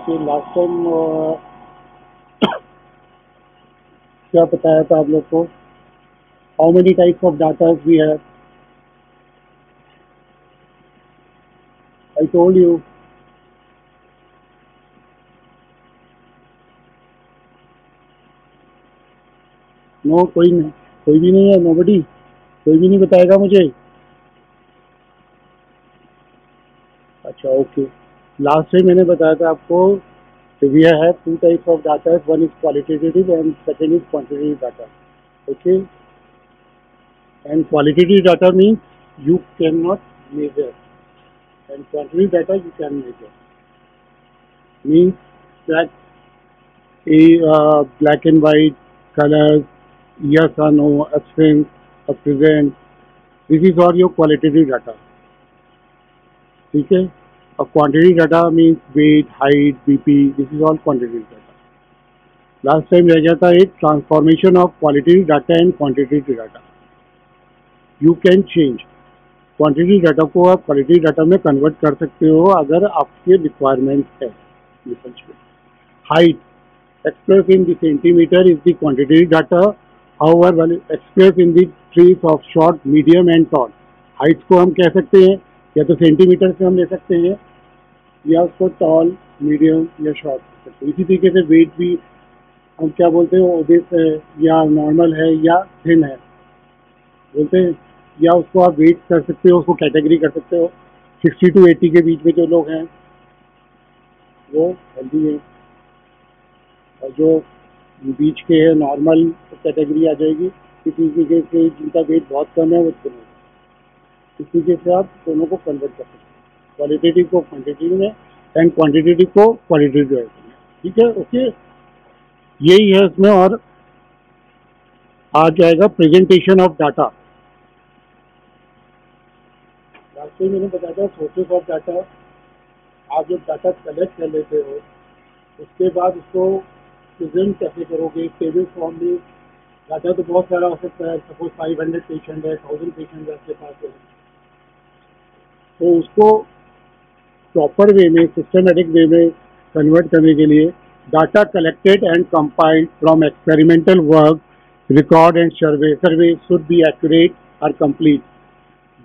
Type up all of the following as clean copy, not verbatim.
Okay, last time क्या बताया था आप लोग को? How many types of data we have? I told you. No, कोई नहीं, कोई भी नहीं है, नोबडी, कोई भी नहीं बताएगा मुझे। अच्छा, ओके। लास्ट टाइम मैंने बताया था आपको, we have two types of data, one is qualitative and second is quantitative data. Okay, and qualitative data means you cannot measure, and quantitative data you can measure. Means that a black and white colors, yes or no, absence, or present. This is all your qualitative data. ठीक है? और quantitative data means weight, height, BP. This is all quantitative data. Last time रह गया था एक transformation of qualitative data and quantitative data. You can change quantity data को, आप quality data में कन्वर्ट कर सकते हो अगर आपके रिक्वायरमेंट है. Height expressed in the centimeter is the quantitative data. However, expressed in the trace of short, medium and tall. Height को हम कह सकते हैं या तो सेंटीमीटर से हम ले सकते हैं या उसको टॉल, मीडियम या शॉर्ट कर सकते हैं. इसी तरीके से वेट भी हम क्या बोलते हैं, ओबेस है या नॉर्मल है या थिन है बोलते हैं, या उसको आप वेट कर सकते हो, उसको कैटेगरी कर सकते हो. 60 to 80 के बीच में जो लोग हैं वो हेल्दी है, और जो बीच के है नॉर्मल कैटेगरी आ जाएगी. किसी तरीके से जिनका वेट बहुत कम है वो थिन है. इस तरीके से आप दोनों को कन्वर्ट कर सकते हैं, क्वालिटेटिव को क्वांटिटेटिव में एंड क्वांटिटेटिव को क्वालिटेटिव में. ठीक है, ओके. यही है इसमें. और आ जाएगा प्रेजेंटेशन ऑफ डाटा. लास्ट में मैंने बताया था सोर्सेस ऑफ डाटा. आप जब डाटा कलेक्ट कर लेते हो उसके बाद उसको प्रेजेंट कैसे करोगे, टेबल फॉर्म में. डाटा तो बहुत सारा हो सकता है, सपोज 500 पेशेंट है, 1000 पेशेंट है आपके पास है, तो उसको प्रॉपर वे में, सिस्टमेटिक वे में कन्वर्ट करने के लिए data collected and compiled from experimental work, record and survey should be accurate और complete.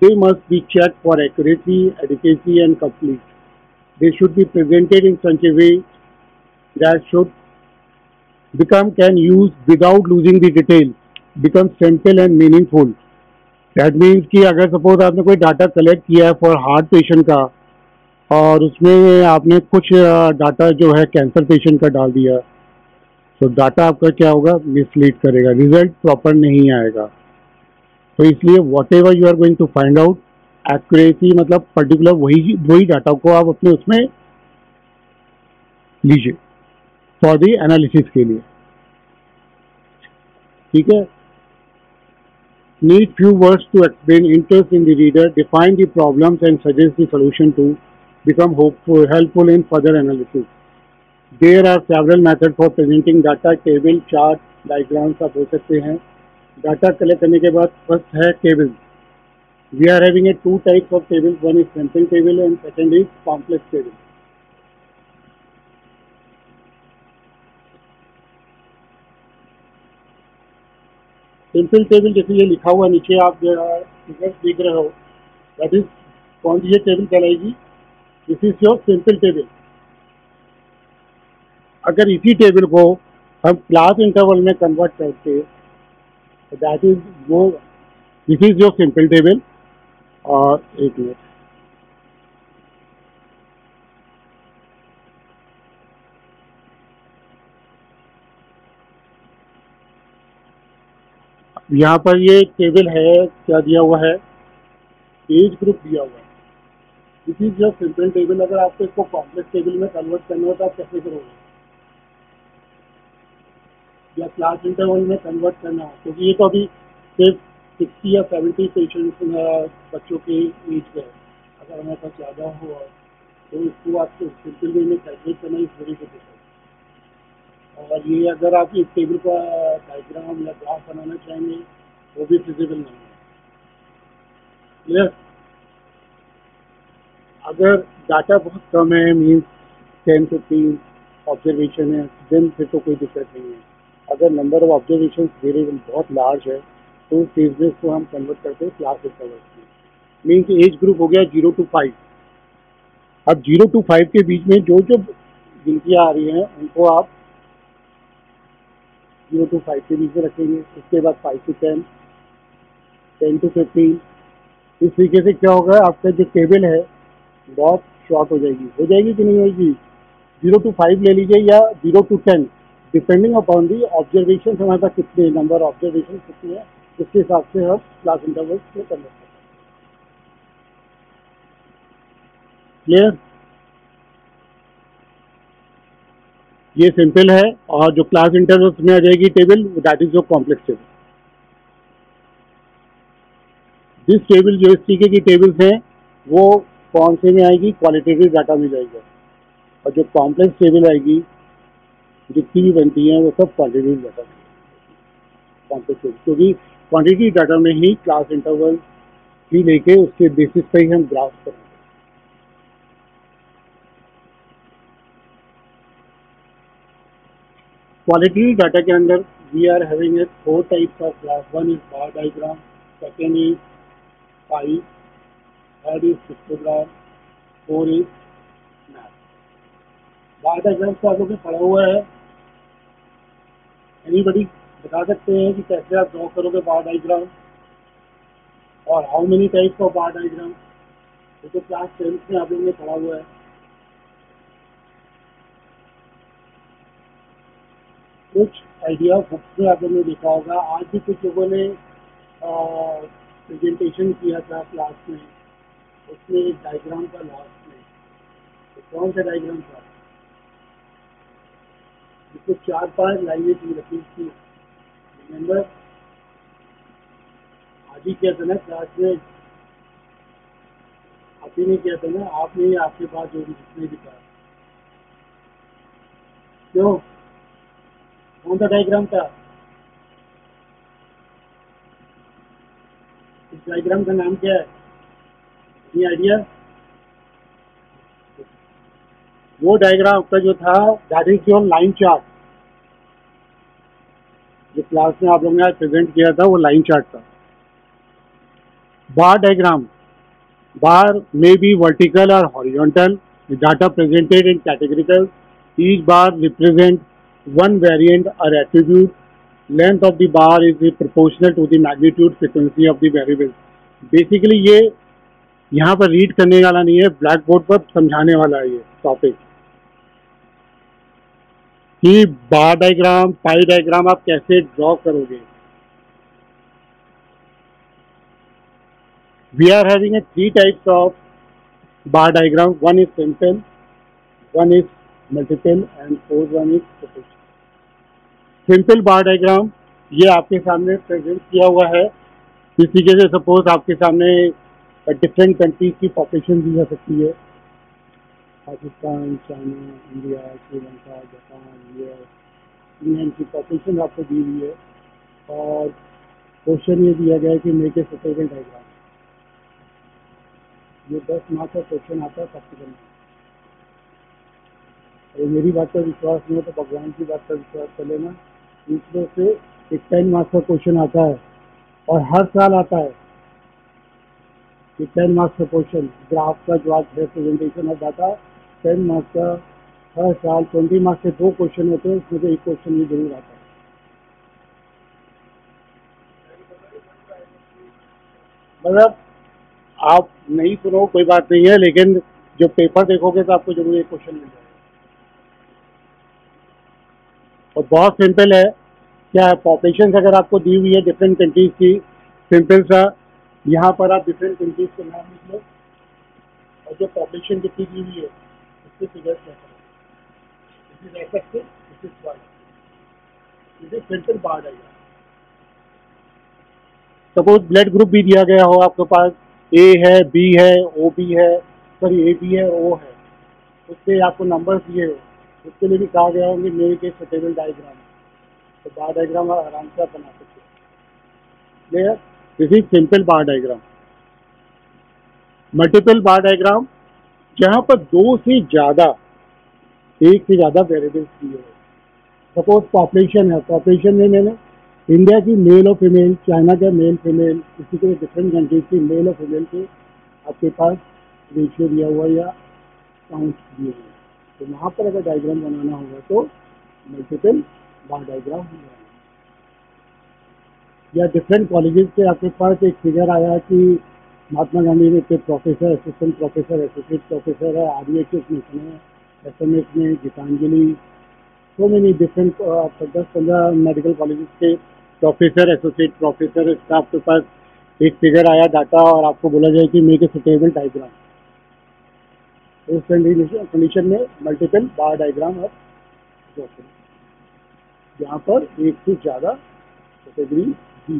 They must be check for accuracy, adequacy and complete. They should be presented in such a way that should become can use without losing the detail, become simple and meaningful. That means कि अगर suppose आपने कोई data collect किया है for heart patient का और उसमें आपने कुछ डाटा जो है कैंसर पेशेंट का डाल दिया, तो डाटा आपका क्या होगा, मिसलीड करेगा, रिजल्ट प्रॉपर नहीं आएगा. तो इसलिए whatever you are going to find out, accuracy मतलब पर्टिकुलर वही डाटा को आप अपने उसमें लीजिए फॉर दी एनालिसिस के लिए. ठीक है. Need few words to explain interest in the reader, define the problems and suggest the solution to become helpful in further analysis. There are several method for presenting data. Table, chart, diagrams आप हो सकते हैं. Data collect करने के बाद first है table. We are having a two types of table, one is simple table and second is complex table. Simple table जैसे ये लिखा हुआ नीचे आप फिगर्स देख रहे हो, दैट इज कौन सी ये टेबल कहलाएगी, this is your simple table. अगर इसी टेबल को हम क्लास इंटरवल में कन्वर्ट करते तो दैट इज वो, this is your simple table. और एक मिनट, यहाँ पर ये टेबल है, क्या दिया हुआ है, एज ग्रुप दिया हुआ है. This is your simple table. अगर आपको इसको कॉम्प्लेक्स टेबल में कन्वर्ट करना हो तो आप कैसे करोगे, या क्लास इंटरवल में कन्वर्ट करना हो, क्योंकि ये तो अभी सिर्फ 60 या 70 पेशेंट्स बच्चों के एज पे है. अगर हमारे पास ज़्यादा हो तो इसको आपको सिंपल वे में कैलकुलेट करना इज वेरी डिफिकल्ट. और ये अगर आप इस टेबल का डायग्राम या ग्राफ बनाना चाहेंगे वो भी फिजिबल नहीं है. क्लियर. अगर डाटा बहुत कम है, मीन्स 10, 15, ऑब्जर्वेशन है देन फिर तो कोई दिक्कत नहीं है। अगर नंबर ऑफ ऑब्जर्वेशन वेरिएबल बहुत लार्ज है तो उस केस को हम कन्वर्ट करते हैं क्लास इंटरवल्स में। मीन्स एज ग्रुप हो गया 0 to 5। अब 0 to 5 के बीच में जो जो गिनतियाँ आ रही हैं उनको आप 0 to 5 के बीच में रखेंगे। उसके बाद 5 to 10, 10 to 15। इस तरीके से क्या होगा, आपका जो टेबल है बहुत शॉर्ट हो जाएगी कि नहीं होगी। 0 to 5 ले लीजिए या 0 to 10, depending upon the observation हमारे पास कितने नंबर ऑब्जर्वेशन कितने हैं उसके हिसाब से हम क्लास इंटरवल्स में कन्वर्ट करते हैं। क्लियर? ये सिंपल है। और जो क्लास इंटरवल्स में आ जाएगी table, that is your complex table. जिस टेबल जो इस तरीके की टेबल्स हैं वो कौन से में आएगी, क्वालिटेटिव डाटा में जाएगा। और जो कॉम्प्लेक्स टेबल आएगी जितनी भी बनती हैं वो सब क्वांटिटेटिव डाटा में, कॉम्प्लेक्स टेबल, क्योंकि क्वांटिटी डाटा में ही क्लास इंटरवल ही लेके उसके बेसिस पे ही हम ग्राफ करेंगे। क्वालिटेटिव डाटा के अंदर we are having it 4 types of graph. One is bar diagram, second is pie, third is histogram, four is map. Bar diagram तो आप लोगों ने पढ़ा हुआ है। एनीबडी बता सकते हैं कि कैसे आप ड्रॉ करोगे बार डायग्राम और how many types of bar diagram? ये तो क्लास 10th में आप लोगों ने पढ़ा हुआ है। कुछ आइडिया बुक्स में आप लोगों ने देखा होगा। आज भी कुछ लोगों ने प्रेजेंटेशन किया था क्लास में, उसमें एक डायग्राम था लास्ट में। तो कौन सा डायग्राम था? जिसको 4-5 लाइनें थी रखी थी, रिमेंबर? आज ही किया था ना क्लास में? आप ही नहीं किया था ना? आपने ही, आपके पास जो भी जिसने भी था। क्यों? कौन सा डायग्राम था? इस डायग्राम का नाम क्या है? ये आइडिया? वो डायग्राम का जो था that is your line chart. जो क्लास में आप लोगों ने आज प्रेजेंट किया था वो लाइन चार्ट था। बार diagram, bar may be vertical or horizontal. The data presented in categorical. Each bar represents one variant or attribute. Length of the bar is proportional to the magnitude frequency of the variable. Basically ये यहाँ पर read करने वाला नहीं है, black board पर समझाने वाला है ये टॉपिक कि बार डायग्राम, पाई डायग्राम आप कैसे ड्रॉ करोगे। We are having a 3 types of bar diagram. One is simple, one is multiple, and fourth one is proportional. Simple bar diagram ये आपके सामने प्रेजेंट किया हुआ है। इस तरीके से सपोज आपके सामने डिफरेंट कंट्रीज की पॉपुलेशन दी जा सकती है, Pakistan, China, India, Sri Lanka, Japan, US, England की पॉपुलेशन आपको दी हुई है। और क्वेश्चन ये दिया गया है कि मेक ए सेटलमेंट डायग्राम। ये 10 मार्क्स का क्वेश्चन आता है प्रैक्टिकल में। अगर मेरी बात पर विश्वास नहीं हो तो भगवान की बात पर विश्वास कर लेना। दूसरों से एक 10 मार्क्स का क्वेश्चन आता है और हर साल आता है कि 10 मार्क्स का क्वेश्चन, ग्राफ का जो आज है प्रेजेंटेशन ऑफ डाटा, 10 मार्क्स का हर साल 20 मार्क्स के 2 क्वेश्चन होते हैं, उसमें से एक क्वेश्चन ये जरूर आता है। मतलब आप नहीं सुनो कोई बात नहीं है, लेकिन जो पेपर देखोगे तो आपको जरूर एक क्वेश्चन मिल जाएगा। और बहुत सिंपल है। क्या है, पॉपुलेशन अगर आपको दी हुई है डिफरेंट कंट्रीज की, सिंपल सा यहाँ पर आप डिफरेंट कंट्रीज के नाम लिख लो और जो पॉपुलेशन कितनी दी हुई है उसके फिगर्स क्या करें। This is X, this is Y, this is simple bar diagram. Suppose blood group भी दिया गया हो आपके पास, ए है, बी है, ओ बी है, सॉरी ए बी है, ओ है, उससे आपको नंबर दिए हो, उसके लिए भी कहा गया होंगे मेक ए सुटेबल डायग्राम। तो बार डायग्राम आराम से आप बना सकते हो। Clear? This is simple bar diagram. Multiple bar diagram, जहाँ पर 2 से ज़्यादा एक से ज़्यादा वेरिएबल्स दिए हैं। सपोज पॉपुलेशन है, पॉपुलेशन में मैंने इंडिया की मेल और फीमेल, चाइना का मेल फीमेल, इसी तरह डिफरेंट कंट्रीज की मेल और फीमेल के आपके पास रेशियो दिया हुआ या काउंट दिए हुए। तो वहाँ पर अगर डायग्राम बनाना होगा तो मल्टीपल बार डायग्राम होगा। या डिफरेंट कॉलेजेस के आपके पास एक फिगर आया कि महात्मा गांधी में के professor, assistant professor, associate professor है, RVHS में है, SMS में Geetanjali, so many different 10-15 medical colleges के प्रोफेसर, एसोसिएट प्रोफेसर, इसका आपके पास एक फिगर आया डाटा और आपको बोला जाए कि मेक ए सुटेबल डायग्राम। उस कंडीशन में मल्टीपल बार डायग्राम और यहाँ पर एक से ज़्यादा कैटेगरी दी।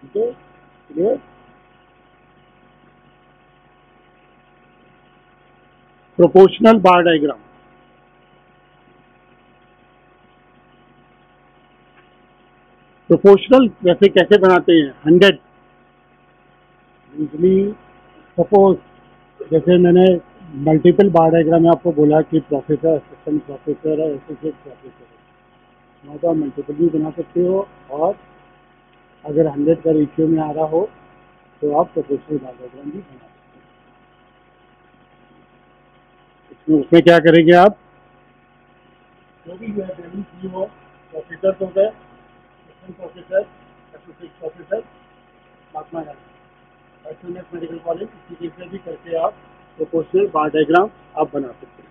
ठीक है, क्लियर? प्रोपोर्शनल बार डायग्राम, प्रोपोर्शनल वैसे कैसे बनाते हैं? 100 यूजली, सपोज जैसे मैंने मल्टीपल बार डायग्राम में आपको बोला कि प्रोफेसर, असिस्टेंट प्रोफेसर है, एसोसिएट प्रोफेसर है, वहाँ तो आप मल्टीपल भी बना सकते हो और अगर 100 का रेशियो में आ रहा हो तो आप प्रोपोर्शनल बार डायग्राम भी बना सकते हो। उसमें क्या करेंगे आप? जो भी वैल्यू दी हो, प्रोफेसर तो गए, assistant professor, associate professor, Mahatma Gandhi, SMS medical college, इसी तरीके से भी करके आप प्रोपोर्शनल बार डायग्राम आप बना सकते हैं।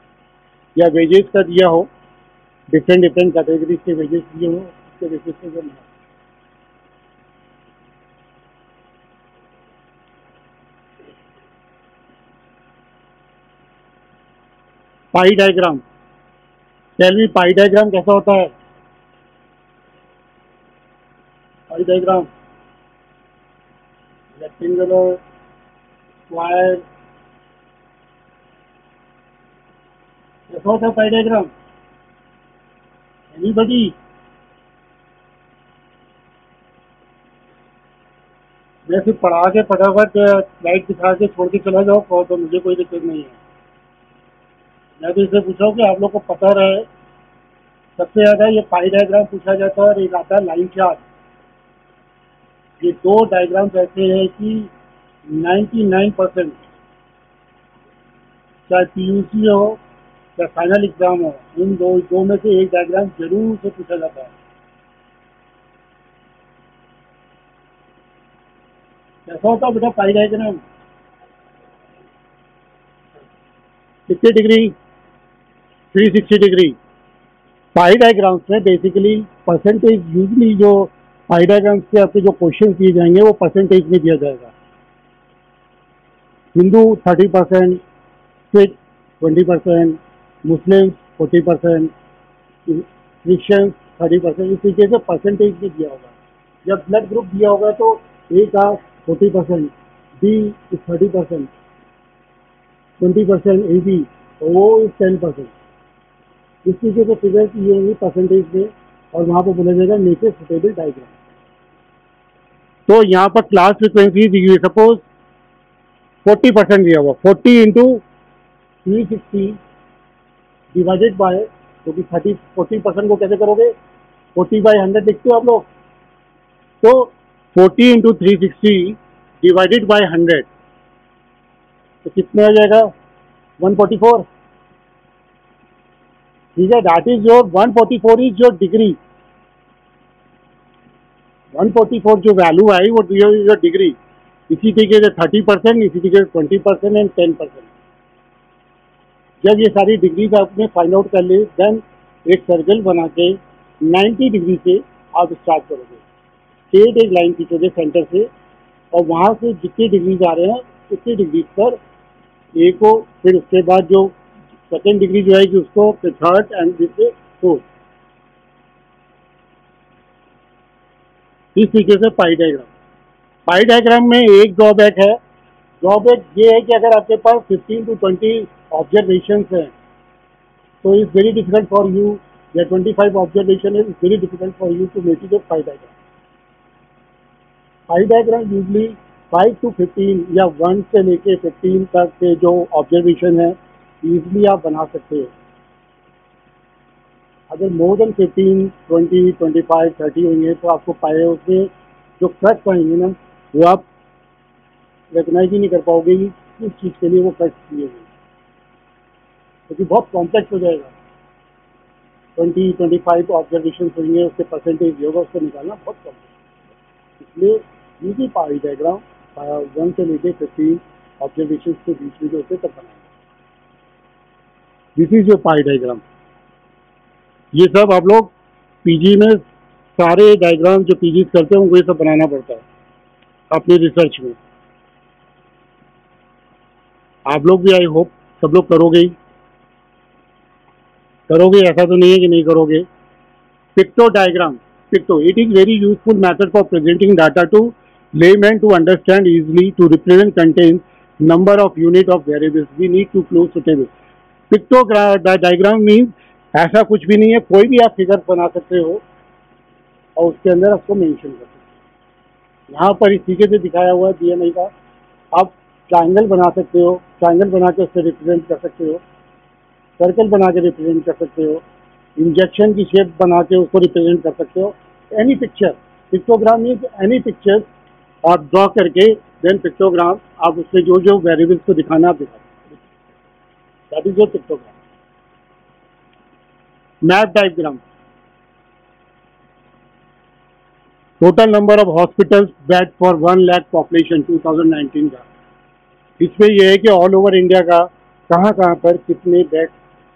या वेजेस का दिया हो, डिफरेंट डिफरेंट कैटेगरीज के वेजेस दिए हो, उसके बेसिस पे जो pie diagram, tell me pie diagram कैसा होता है? पाई डायग्राम रेक्टेंगुलर, स्क्वायर, कैसा होता है पाई डायग्राम? एनीबडी? मैं सिर्फ पढ़ा के फटाफट स्लाइड दिखा के छोड़ के चला जाओ तो मुझे कोई दिक्कत नहीं है। मैं तो इससे पूछा हूँ कि आप लोग को पता रहे। सबसे ज़्यादा ये पाई डायग्राम पूछा जाता है और एक आता है लाइन चार्ट। ये दो डायग्राम्स ऐसे हैं कि 99% चाहे PUC हो या फाइनल एग्जाम हो, इन दो में से एक डायग्राम जरूर से पूछा जाता है। कैसा होता है बेटा पाई डायग्राम? कितनी डिग्री? 360 डिग्री। पाई डायग्राम्स में बेसिकली परसेंटेज, यूजली जो पाई डायग्राम्स के आपके जो क्वेश्चन दिए जाएंगे वो परसेंटेज में दिया जाएगा। हिंदू 30%, सिख 20%, मुस्लिम 40%, क्रिश्चियन 30%, इस तरीके से परसेंटेज में दिया होगा। जब ब्लड ग्रुप दिया होगा तो ए का 40%, बी इज 30%, 20% AB, तो वो इज 10%। इस तरीके से फिगर की होंगी परसेंटेज में और वहाँ पर बोला जाएगा मेक ए सुटेबल डायग्राम। तो यहाँ पर क्लास फ्रिक्वेंसी दी हुई, सपोज 40% दिया हुआ, 40 इंटू 360 डिवाइडेड बाय, क्योंकि 40% को कैसे करोगे? 40/100 देखते हो आप लोग, तो 40 इंटू 360 डिवाइडेड बाय 100, तो कितने आ जाएगा? 144। ठीक है, that is your 144 is your degree. 144 जो वैल्यू आई वो योर डिग्री। इसी तरीके से 30%, इसी तरीके से 20% एंड 10%। जब ये सारी डिग्रीज आपने फाइंड आउट कर ली, देन एक सर्कल बना के 90 डिग्री से आप स्टार्ट करोगे। स्ट्रेट एक लाइन खींचोगे सेंटर से और वहाँ से जितनी डिग्रीज आ रहे हैं उतनी डिग्रीज पर ए को, फिर उसके बाद जो सेकेंड डिग्री जो आएगी उसको, फिर थर्ड एंड फिर फोर्थ। इस तरीके से पाई डायग्राम। पाई डायग्राम में एक ड्रॉबैक है। ड्रॉबैक ये है कि अगर आपके पास 15 to 20 ऑब्जर्वेशन हैं तो it's very difficult for you, या 25 observation is very difficult for you to make it a pie diagram. Pie diagram usually 5 to 15 या 1 से लेके 15 तक के जो ऑब्जर्वेशन है इजीली आप बना सकते हो। अगर मोर देन 15, 20, 25, 30 होंगे तो आपको पाए उसमें जो कट्स आएंगे ना, वो आप रिकॉग्नाइज ही नहीं कर पाओगे कि किस चीज़ के लिए वो कट्स किए हुए, क्योंकि बहुत कॉम्प्लेक्स हो जाएगा। 20-25 ऑब्जर्वेशन होंगे, उसके परसेंटेज जो होगा उसको निकालना बहुत कॉम्प्लेक्स। इसलिए यूजी पाई डायग्राम 1 से लेके 15 ऑब्जर्वेशन के बीच में जो होते तब बनाएंगे। This is your pi diagram. ये सब आप लोग पीजी में सारे डायग्राम जो पीजी करते हैं उनको ये सब बनाना पड़ता है अपनी रिसर्च में। आप लोग भी आई होप सब लोग करोगे ही, करोगे, ऐसा तो नहीं है कि नहीं करोगे। Picto diagram, picto, it is very useful method for presenting data to layman to understand easily to represent contents number of unit of variables we need to close to table. Picto diagram means ऐसा कुछ भी नहीं है, कोई भी आप figure बना सकते हो और उसके अंदर उसको मेंशन कर सकते हो। यहाँ पर इस तरीके से दिखाया हुआ है बीएमआई का। आप ट्राइंगल बना सकते हो, ट्राइंगल बना के उससे रिप्रेजेंट कर सकते हो, सर्कल बना के रिप्रेजेंट कर सकते हो, इंजेक्शन की शेप बना के उसको रिप्रेजेंट कर सकते हो। Any picture, pictogram means any picture आप ड्रॉ करके देन पिक्टोग्राम आप उसमें जो जो वेरिएबल्स को दिखाना आप दिखा सकते हो। That is your pictogram. Map diagram, total number of hospitals bed for 1 lakh population 2019 का। इसमें यह है कि ऑल ओवर इंडिया का कहाँ कहाँ पर कितने बेड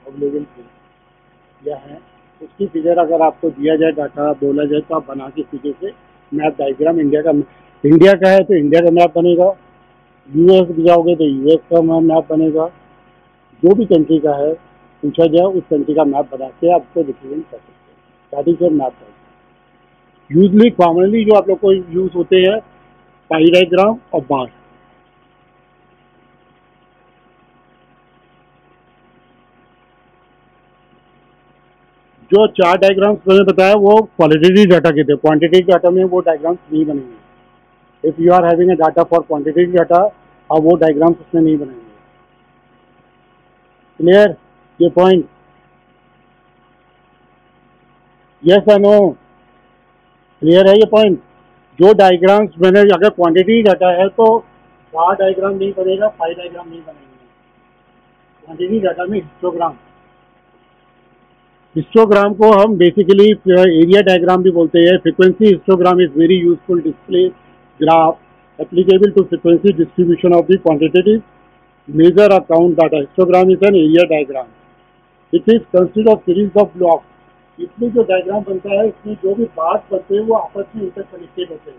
अवेलेबल थे या हैं, उसकी फिगर अगर आपको दिया जाए, डाटा बोला जाए, तो आप बना के सीधे से मैप डायग्राम इंडिया का है तो इंडिया का मैप बनेगा। यूएस जाओगे तो यूएस का मैप बनेगा। जो भी कंट्री का है पूछा जाए उस कंट्री का मैप बना के आपको रिप्रेजेंट कर सकते हैं। That is your map diagram. Usually commonly जो आप लोग को यूज होते हैं पाई डायग्राम और बार। जो 4 डायग्राम्स मैंने बताया वो क्वालिटेटिव डाटा के थे, क्वांटिटेटिव डाटा में वो डायग्राम्स नहीं बनेंगे। If you are having a data for quantitative data, अब वो डायग्राम्स उसमें नहीं बनेंगे। क्लियर ये पॉइंट? यस या नो? क्लियर है ये पॉइंट? जो डायग्राम्स मैंने, अगर क्वांटिटी डाटा है तो बार डायग्राम नहीं बनेगा, पाई डायग्राम नहीं बनेंगे। क्वांटिटी डाटा में हिस्टोग्राम, हिस्टोग्राम को हम बेसिकली एरिया डायग्राम भी बोलते हैं। Frequency histogram is very useful display graph applicable to frequency distribution of the quantitative measure or count data. Histogram is an area diagram. It is consist of series of blocks. इसमें जो diagram बनता है इसमें जो भी bars बनते हैं वो आपस में इंटरकनेक्टेड होते हैं।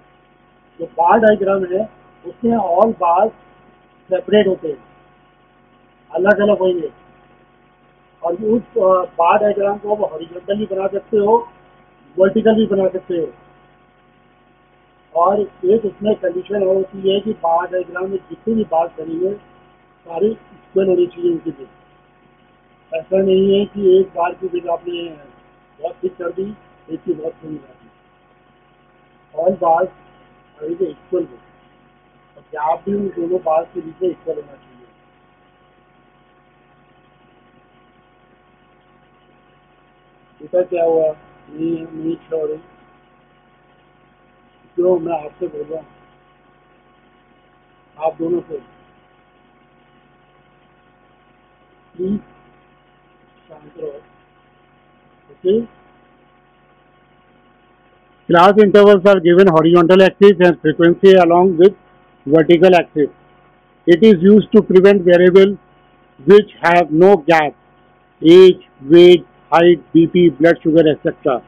जो बार डायग्राम है उसमें ऑल बार्स सेपरेट होते हैं, अलग अलग होंगे। और उस बार डायग्राम को आप हॉरिजॉन्टल भी बना सकते हो, वर्टिकल भी बना सकते हो। और एक उसमें कंडीशन होती है कि बार डायग्राम में जितनी भी बात बनेंगे सारी इक्वल होनी चाहिए उनकी बिल। ऐसा नहीं है कि एक बार की बिल आपने बहुत ठीक कर दी, एक की बहुत कमी कर दी। ऑल बार अभी तो इक्वल हो और गैप भी उन दोनों बार के बीच में इक्वल होना चाहिए। इसका क्या हुआ? नहीं श्योर, जो मैं आपसे बोल रहा हूँ, आप दोनों से प्लीज शांत रहो। Okay, class intervals are given horizontal axis and frequency along with vertical axis. It is used to prevent variables which have no gap, age, weight, height, BP, blood sugar, etc.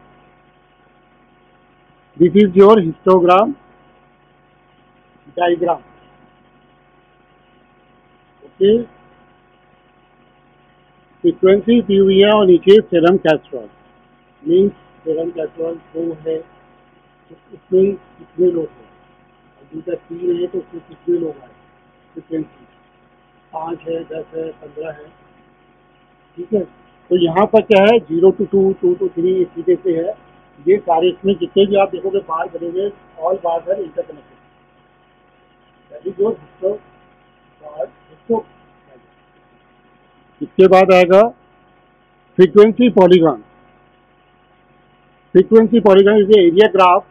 This is your histogram diagram. Okay. Frequency दी हुई है और नीचे serum cholesterol, means serum cholesterol 2 है तो उसमें कितने लोग हैं, दूसरा 3 है तो उसमें कितने लोग आए। फ्रीक्वेंसी 5 है, 10 है, 15 है, ठीक है। तो यहाँ पर क्या है 0 to 2, 2 to 3 इस तरीके से है। ये सारे इसमें जितने भी आप देखोगे बार बने हुए all bar are interconnected. That is your histo bar histo. इसके बाद आएगा frequency polygon. Frequency polygon is the area graph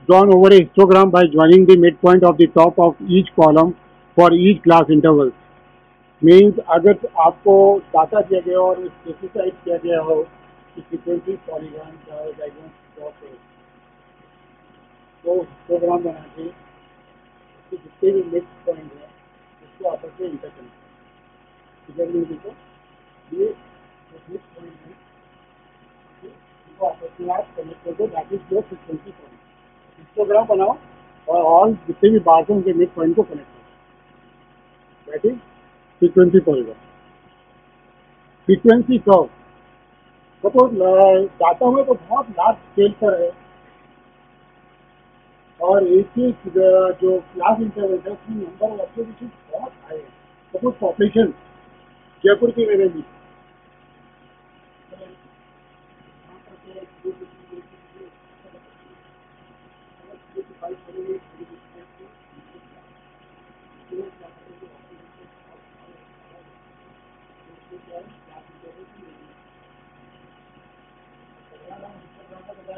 drawn over a histogram by joining the midpoint of the top of each column for each class interval. Means अगर आपको data दिया गया और specified किया गया हो कि फ्रीक्वेंसी पॉलीगॉन का डायग्राम ड्रॉ करो, तो हिस्टोग्राम बना के उसके जितने भी मिड पॉइंट है उसको आपस में इंटरकनेक्ट इधर में देखो, ये मिड पॉइंट है, इनको आपस में आप कनेक्ट कर दो, that is your frequency point. Histogram बनाओ और ऑल जितने भी बार्स हैं उनके मिड पॉइंट को कनेक्ट करो, that is frequency polygon. Frequency curve, suppose data में तो बहुत लार्ज स्केल पर है और एक ही जो क्लास इंटरवल है उसमें नंबर ऑफ ऑब्जर्वेशन बहुत हाई है। सपोज पॉपुलेशन जयपुर की मैंने ली,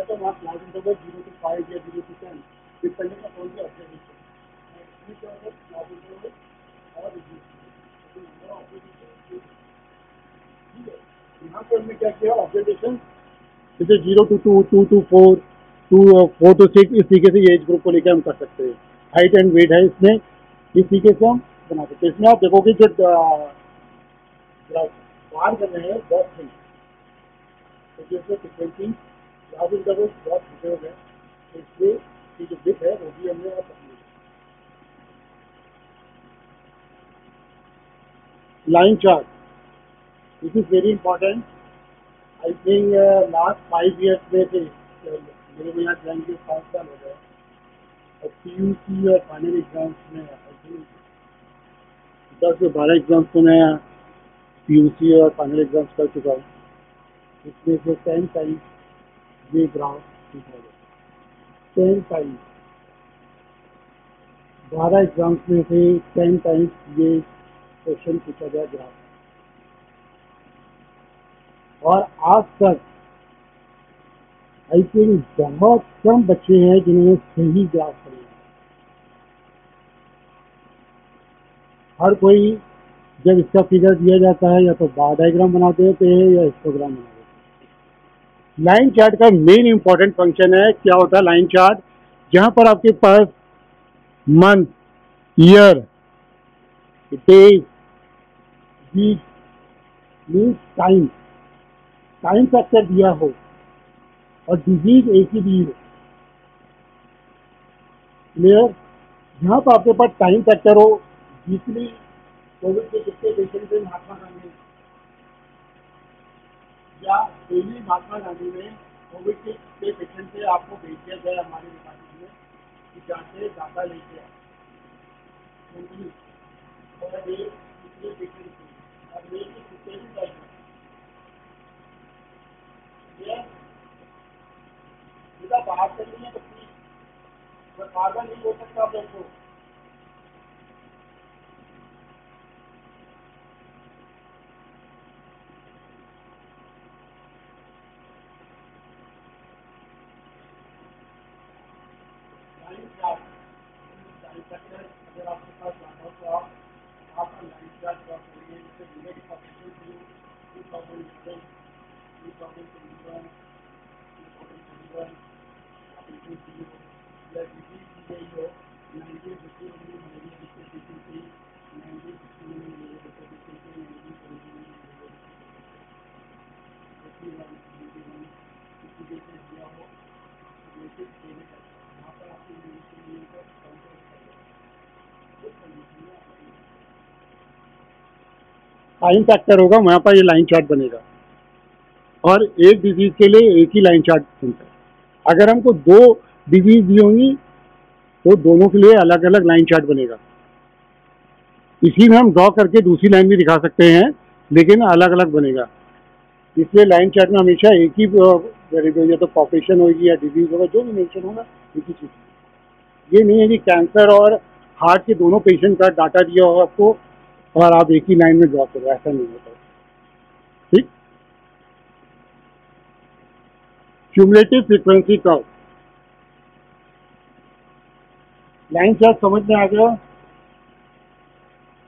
तो वहाँ क्लास इंटरवल 0 to 5 या 0 to 10 depending upon the observation. Class interval और यहाँ पर हमने क्या किया, ऑब्जर्वेशन जैसे 0 to 2, 2 to 4, 4 to 6, इस तरीके से ये एज ग्रुप को लेकर हम कर सकते हैं। हाइट एंड वेट है इसमें, इस तरीके से हम बना सकते हैं। इसमें आप देखोगे जो बार कर रहे हैं बहुत सही, तो जैसे फ्रिक्वेंसी क्लास इंटरवल बहुत छोटे हो गए, तो इसलिए ये जो बिट है वो भी हमने आप line chart, this is very important. I think last 5 years में से मेरे को यहाँ ज्वाइन के 5 साल हो गए और PUC और फाइनल एग्जाम्स में आई थिंक 10 से 12 एग्जाम्स को मैं PUC और फाइनल एग्जाम्स कर चुका हूँ। इसमें से 10 टाइम्स ये ग्राफ 10 टाइम्स 12 एग्जाम्स में से 10 टाइम्स ये क्वेश्चन पूछा गया ग्राफ, और आज तक आई थिंक बहुत कम बच्चे हैं जिन्होंने सही ग्राफ बनाया। हर कोई जब इसका फिगर दिया जाता है या तो बार डायग्राम बना देते हैं या हिस्टोग्राम बना देते हैं। लाइन चार्ट का मेन इंपॉर्टेंट फंक्शन है, क्या होता है लाइन चार्ट, जहां पर आपके पास month, year, days, week means time factor दिया हो और डिजीज एक ही दी हो। क्लियर? जहाँ पर आपके पास टाइम फैक्टर हो, वीकली कोविड के कितने पेशेंट थे महात्मा गांधी, या डेली महात्मा गांधी में कोविड के कितने पेशेंट थे, आपको भेज दिया जाए हमारे डिपार्टमेंट में कि जाके डाटा लेके आए और कितने पेशेंट थे और कितने भी टाइम बात करनी है, तो बार बार नहीं हो सकता आप लोग को। अगर आपके पास जाना हो तो आप लाइन चार्ट ड्रॉ करिए, जैसे जिले की पॉपुलेशन 2011, 2021, 2021 या डिजीज दी गई हो 1950 में मलेरिया डिस्ट्रीब्यूशन थी, 1960 में मलेरिया डिस्ट्रीब्यूशन थी, 1970 में मलेरिया डिस्ट्रीब्यूशन किसी जैसे दिया हो बेसिक देने का, वहाँ पर आपकी मेडिसिन का टाइम फैक्टर होगा, वहाँ पर ये लाइन चार्ट बनेगा और एक डिजीज के लिए एक ही लाइन चार्ट बनता है। अगर हमको 2 डिजीज दी होंगी तो दोनों के लिए अलग अलग लाइन चार्ट बनेगा। इसी में हम ड्रॉ करके दूसरी लाइन भी दिखा सकते हैं, लेकिन अलग अलग बनेगा। इसलिए लाइन चार्ट में हमेशा एक ही वेरिएबल, या तो पॉपुलेशन होगी या डिजीज होगा, जो भी मेंशन होगा एक ही चीज़। ये नहीं है कि कैंसर और हार्ट के दोनों पेशेंट का डाटा दिया हो आपको और आप एक ही लाइन में ड्रॉ करो, ऐसा नहीं होता। ठीक। Cumulative frequency curve. Line charge समझ में आ गया?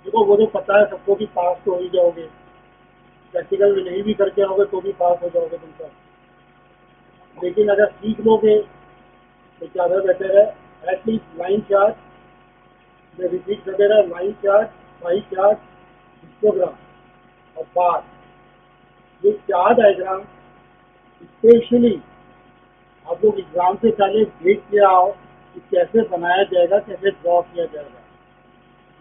देखो वो तो पता है सबको कि पास तो हो ही जाओगे, प्रैक्टिकल में नहीं भी करके आओगे तो भी पास हो जाओगे तुम सब, लेकिन अगर सीख लोगे तो ज़्यादा बेटर है। एटलीस्ट लाइन चार्ज में रिपीट कर दे रहा है, लाइन चार्ज, पाई चार्ज, हिस्टोग्राम और बार, ये चार डायग्राम स्पेशली आप लोग एग्जाम से पहले देख के आओ कि कैसे बनाया जाएगा, कैसे ड्रॉ किया जाएगा।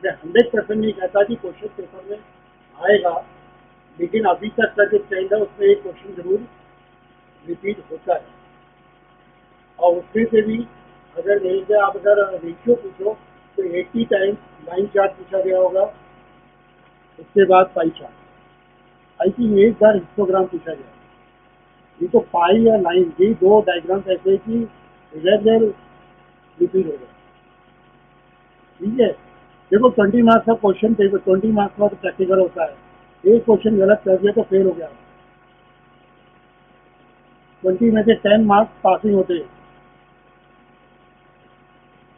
मैं 100% नहीं कहता कि क्वेश्चन पेपर में आएगा, लेकिन अभी तक का जो ट्रेंड है उसमें एक क्वेश्चन जरूर रिपीट होता है। और उसमें से भी अगर मेरे से आप अगर रेशियो पूछो तो 80 टाइम्स लाइन चार्ट पूछा गया होगा, उसके बाद पाई चार्ट, आई थिंक एक बार हिस्टोग्राम पूछा गया। ये तो पाई या लाइन, ये दो डायग्राम ऐसे कि रेगुलर रिपीट हो गया। ठीक है, देखो 20 मार्क्स का क्वेश्चन पेपर, 20 मार्क्स का तो प्रैक्टिकल होता है, एक क्वेश्चन गलत कर दिया तो फेल हो गया। 20 में से 10 मार्क्स पासिंग होते हैं।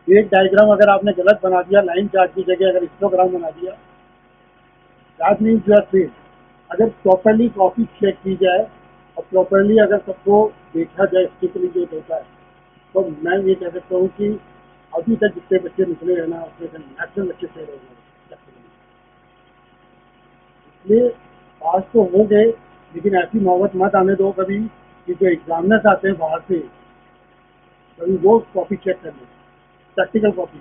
एक डायग्राम अगर आपने गलत बना दिया, लाइन चार्ट की जगह अगर हिस्टोग्राम बना दिया, that means you are fail. अगर प्रॉपरली कॉपी चेक की जाए और प्रॉपरली अगर सबको देखा जाए स्ट्रिक्टली जो होता है, तो मैं ये कह सकता हूँ कि अभी तक जितने बच्चे निकले हैं ना उसमें से मैक्सिमम बच्चे फेल हो गए। इसलिए पास तो हो गए, लेकिन ऐसी नौबत मत आने दो कभी कि जो एग्जामिनर्स आते हैं बाहर से, कभी वो कॉपी चेक कर ले, प्रैक्टिकल कॉपी।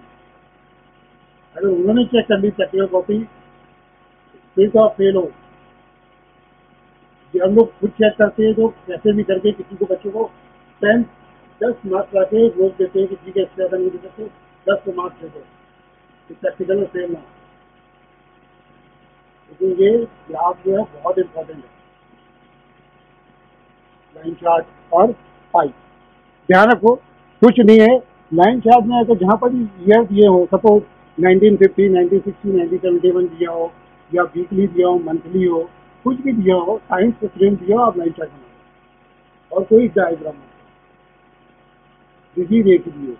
अगर उन्होंने चेक कर ली प्रैक्टिकल कॉपी फिर तो आप फेल हो। कि हम लोग खुद चेक करते हैं तो कैसे भी करके किसी को बच्चों को 10 मार्क्स ला के रोक देते हैं कि ठीक है इससे ज़्यादा नहीं दे सकते, 10 को मार्क्स दे दो, तो प्रैक्टिकल में फेल ना हो। लेकिन ये ग्राफ जो है बहुत इंपॉर्टेंट है, लाइन चार्ट और पाई। ध्यान रखो कुछ नहीं है लाइन चार्ट में, तो जहाँ पर ईयर दिए हो, सपोज 1950, 1960, 1971 दिया हो, या वीकली दिया हो, मंथली हो, कुछ भी दिया हो, साइंस का फ्रेम दिया हो, आप लाइन चार्ट बनाओ और कोई डायग्राम हो, डिजीज एक दी हो,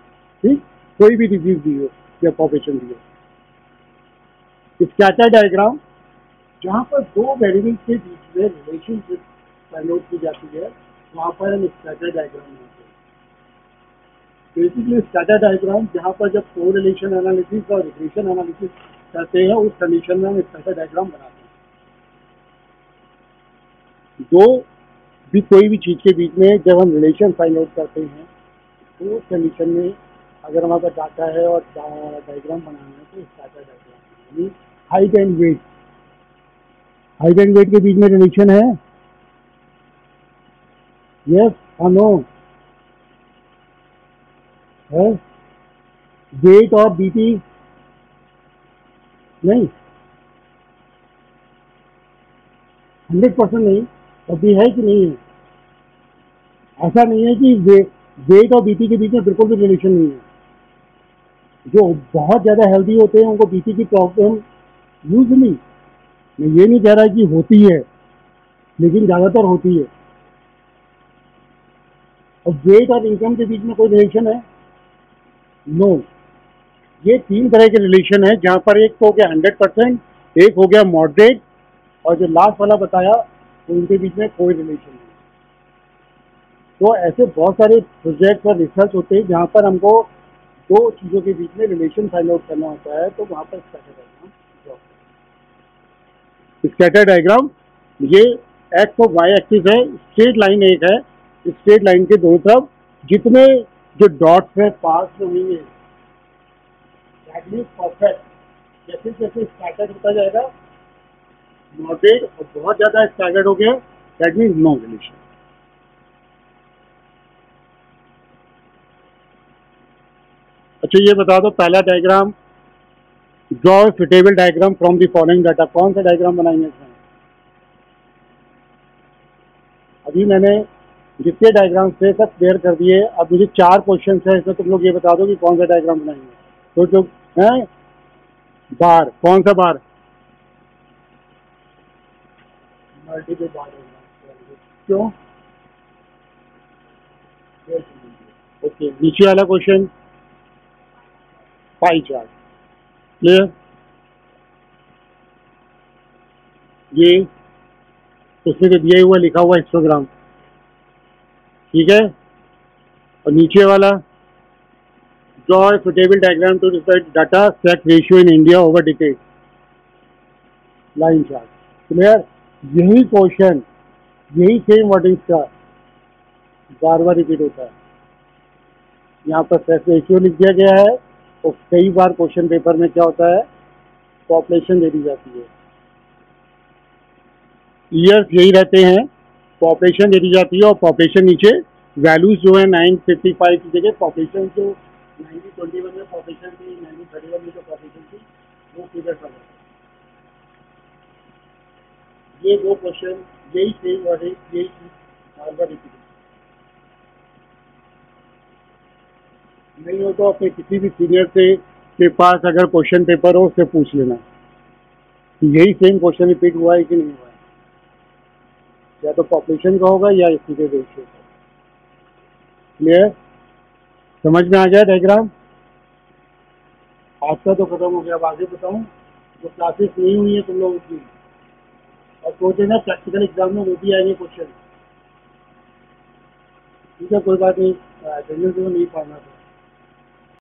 ठीक, कोई भी डिजीज दी हो या पॉपुलेशन दी हो। स्कैटर डायग्राम जहाँ पर दो वेरिएबल्स के बीच में रिलेशनशिप फाइंड आउट की जाती है, वहाँ पर हम स्कैटर डायग्राम बनाते हैं। बेसिकली स्कैटर डायग्राम जहाँ पर जब कोरिलेशन एनालिसिस और रिग्रेशन एनालिसिस करते हैं उस कंडीशन में हम स्कैटर डायग्राम बनाते हैं। दो भी कोई भी चीज़ के बीच में जब हम रिलेशन फाइंड आउट करते हैं तो उस कंडीशन में अगर हमारे पास डाटा है और डायग्राम बनाना है तो स्कैटर डायग्राम, यानी height and weight, height and weight के बीच में रिलेशन है, यस और नो है, वेट और बीपी नहीं, 100% नहीं, अभी है कि नहीं है? ऐसा नहीं है कि वेट और बीपी के बीच में बिल्कुल भी रिलेशन नहीं है। जो बहुत ज़्यादा हेल्दी होते हैं उनको बीपी की प्रॉब्लम यूजली, मैं ये नहीं कह रहा कि होती है, लेकिन ज़्यादातर होती है। और वेट और इनकम के बीच में कोई रिलेशन है? नो। ये तीन तरह के रिलेशन है, जहाँ पर एक तो हो गया 100%, एक हो गया मॉडरेट, और जो लास्ट वाला बताया तो उनके बीच में कोई रिलेशन नहीं। तो ऐसे बहुत सारे प्रोजेक्ट और रिसर्च होते हैं जहाँ पर हमको दो चीज़ों के बीच में रिलेशन फाइंड आउट करना होता है, तो वहाँ पर स्कैटर डायग्राम, ये एक्स और वाई एक्सिस है, स्ट्रेट लाइन एक है, स्ट्रेट लाइन के दोनों तरफ जितने जो डॉट्स है पास में नहीं है, दैट मीन्स परफेक्ट। जैसे जैसे स्कैटर्ड होता जाएगा, मॉडरेट और बहुत ज़्यादा स्कैटर्ड हो गया, दैट मीन्स नो रिलेशन। अच्छा ये बता दो, पहला diagram, draw fittable diagram from the following data, कौन सा डायग्राम बनाएंगे इसमें? अभी मैंने जितने डायग्राम थे सब क्लियर कर दिए, अब मुझे 4 क्वेश्चन है, इसमें तुम लोग ये बता दो कि कौन सा डायग्राम बनाएंगे। तो जो है बार, कौन सा बार? मल्टीपल बार डायग्राम। क्यों? ओके, नीचे वाला क्वेश्चन पाई चार्ट, क्लियर? ये उसमें तो दिया हुआ लिखा हुआ हिस्टोग्राम, ठीक है। और नीचे वाला draw a suitable diagram to research data set ratio in India over decade, line chart, clear? यही क्वेश्चन, यही सेम वर्डिंग्स का बार बार रिपीट होता है। यहाँ पर सेट रेशियो लिख दिया गया है, और कई बार क्वेश्चन पेपर में क्या होता है, पॉपुलेशन दे दी जाती है, ईयर्स यही रहते हैं, पॉपुलेशन दे दी जाती है, और पॉपुलेशन नीचे वैल्यूज जो है 955 की जगह पॉपुलेशन जो 1921 में पॉपुलेशन थी, 1931 में जो पॉपुलेशन थी, वो फिगर कर रहे हैं। ये दो क्वेश्चन, यही सेम वर्ड है, यही चीज बार बार रिपीट नहीं हो तो अपने किसी भी सीनियर से के पास अगर क्वेश्चन पेपर हो उससे पूछ लेना, यही सेम क्वेश्चन रिपीट हुआ है कि नहीं हुआ है, या तो पॉपुलेशन का होगा या इसी के रेशियो का। क्लियर? समझ में आ गया डायग्राम? आज का तो खत्म हो गया, अब आगे बताऊं? जो क्लासेस नहीं हुई है तुम लोगों की, और सोचे ना प्रैक्टिकल एग्जाम में वो भी आएंगे क्वेश्चन, ठीक है, कोई बात नहीं, अटेंडेंस नहीं पढ़ना था।